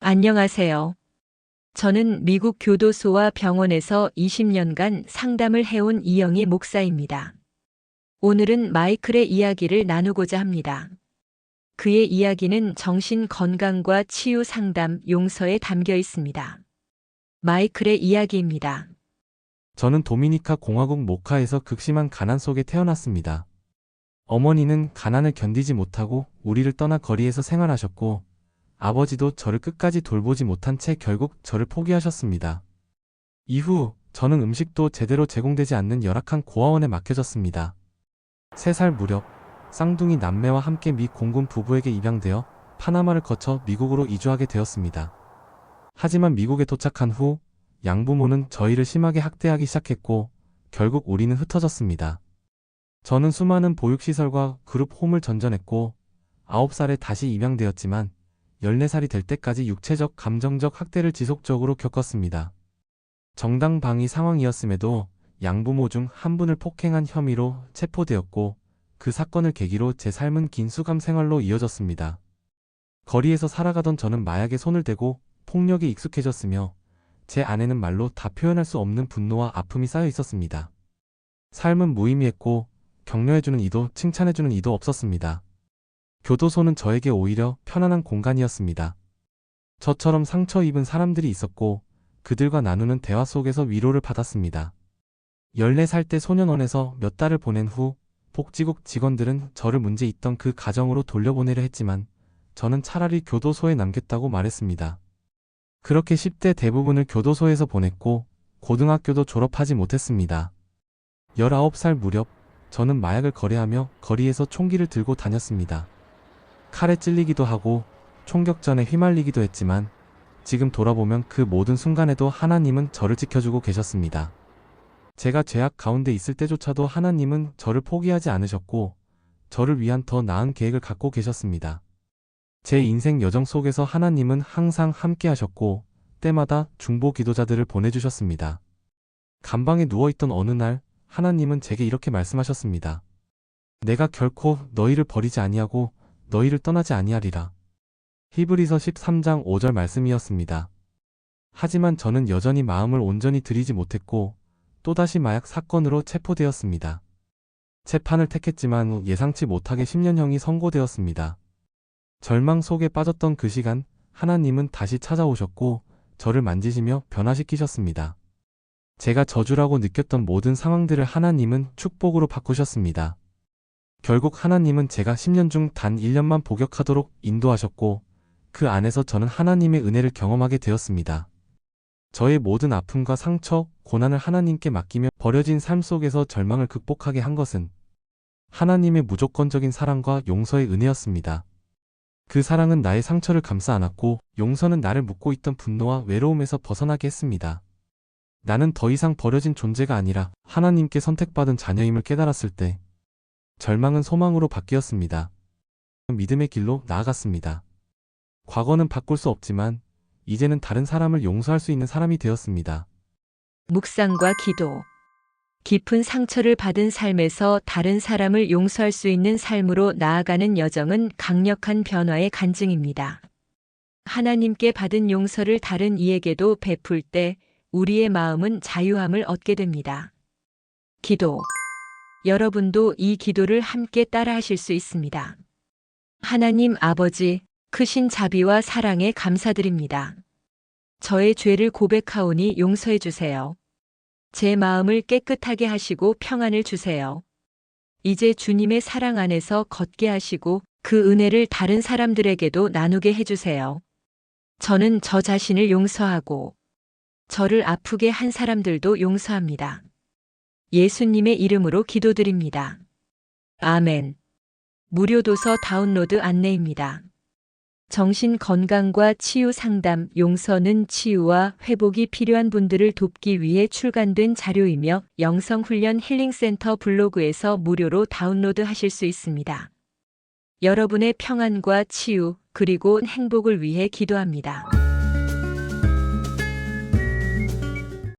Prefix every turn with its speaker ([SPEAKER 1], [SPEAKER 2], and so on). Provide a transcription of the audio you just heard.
[SPEAKER 1] 안녕하세요. 저는 미국 교도소와 병원에서 20년간 상담을 해온 이영희 목사입니다. 오늘은 마이클의 이야기를 나누고자 합니다. 그의 이야기는 정신 건강과 치유 상담 용서에 담겨 있습니다. 마이클의 이야기입니다.
[SPEAKER 2] 저는 도미니카 공화국 모카에서 극심한 가난 속에 태어났습니다. 어머니는 가난을 견디지 못하고 우리를 떠나 거리에서 생활하셨고, 아버지도 저를 끝까지 돌보지 못한 채 결국 저를 포기하셨습니다. 이후 저는 음식도 제대로 제공되지 않는 열악한 고아원에 맡겨졌습니다. 3살 무렵 쌍둥이 남매와 함께 미 공군 부부에게 입양되어 파나마를 거쳐 미국으로 이주하게 되었습니다. 하지만 미국에 도착한 후 양부모는 저희를 심하게 학대하기 시작했고 결국 우리는 흩어졌습니다. 저는 수많은 보육시설과 그룹홈을 전전했고 9살에 다시 입양되었지만 14살이 될 때까지 육체적, 감정적 학대를 지속적으로 겪었습니다. 정당방위 상황이었음에도 양부모 중 한 분을 폭행한 혐의로 체포되었고 그 사건을 계기로 제 삶은 긴 수감 생활로 이어졌습니다. 거리에서 살아가던 저는 마약에 손을 대고 폭력에 익숙해졌으며 제 안에는 말로 다 표현할 수 없는 분노와 아픔이 쌓여 있었습니다. 삶은 무의미했고 격려해주는 이도 칭찬해주는 이도 없었습니다. 교도소는 저에게 오히려 편안한 공간이었습니다. 저처럼 상처 입은 사람들이 있었고 그들과 나누는 대화 속에서 위로를 받았습니다. 14살 때 소년원에서 몇 달을 보낸 후 복지국 직원들은 저를 문제 있던 그 가정으로 돌려보내려 했지만 저는 차라리 교도소에 남겠다고 말했습니다. 그렇게 10대 대부분을 교도소에서 보냈고 고등학교도 졸업하지 못했습니다. 19살 무렵 저는 마약을 거래하며 거리에서 총기를 들고 다녔습니다. 칼에 찔리기도 하고 총격전에 휘말리기도 했지만 지금 돌아보면 그 모든 순간에도 하나님은 저를 지켜주고 계셨습니다. 제가 죄악 가운데 있을 때조차도 하나님은 저를 포기하지 않으셨고 저를 위한 더 나은 계획을 갖고 계셨습니다. 제 인생 여정 속에서 하나님은 항상 함께 하셨고 때마다 중보 기도자들을 보내주셨습니다. 감방에 누워있던 어느 날 하나님은 제게 이렇게 말씀하셨습니다. 내가 결코 너희를 버리지 아니하고 너희를 떠나지 아니하리라. 히브리서 13장 5절 말씀이었습니다. 하지만 저는 여전히 마음을 온전히 들이지 못했고 또다시 마약 사건으로 체포되었습니다. 재판을 택했지만 예상치 못하게 10년형이 선고되었습니다. 절망 속에 빠졌던 그 시간 하나님은 다시 찾아오셨고 저를 만지시며 변화시키셨습니다. 제가 저주라고 느꼈던 모든 상황들을 하나님은 축복으로 바꾸셨습니다. 결국 하나님은 제가 10년 중 단 1년만 복역하도록 인도하셨고 그 안에서 저는 하나님의 은혜를 경험하게 되었습니다. 저의 모든 아픔과 상처, 고난을 하나님께 맡기며 버려진 삶 속에서 절망을 극복하게 한 것은 하나님의 무조건적인 사랑과 용서의 은혜였습니다. 그 사랑은 나의 상처를 감싸 안았고 용서는 나를 묶고 있던 분노와 외로움에서 벗어나게 했습니다. 나는 더 이상 버려진 존재가 아니라 하나님께 선택받은 자녀임을 깨달았을 때 절망은 소망으로 바뀌었습니다. 믿음의 길로 나아갔습니다. 과거는 바꿀 수 없지만 이제는 다른 사람을 용서할 수 있는 사람이 되었습니다.
[SPEAKER 1] 묵상과 기도. 깊은 상처를 받은 삶에서 다른 사람을 용서할 수 있는 삶으로 나아가는 여정은 강력한 변화의 간증입니다. 하나님께 받은 용서를 다른 이에게도 베풀 때 우리의 마음은 자유함을 얻게 됩니다. 기도. 여러분도 이 기도를 함께 따라하실 수 있습니다. 하나님 아버지, 크신 자비와 사랑에 감사드립니다. 저의 죄를 고백하오니 용서해 주세요. 제 마음을 깨끗하게 하시고 평안을 주세요. 이제 주님의 사랑 안에서 걷게 하시고 그 은혜를 다른 사람들에게도 나누게 해주세요. 저는 저 자신을 용서하고 저를 아프게 한 사람들도 용서합니다. 예수님의 이름으로 기도드립니다. 아멘. 무료 도서 다운로드 안내입니다. 정신 건강과 치유 상담 용서는 치유와 회복이 필요한 분들을 돕기 위해 출간된 자료이며 영성훈련 힐링센터 블로그에서 무료로 다운로드 하실 수 있습니다. 여러분의 평안과 치유 그리고 행복을 위해 기도합니다.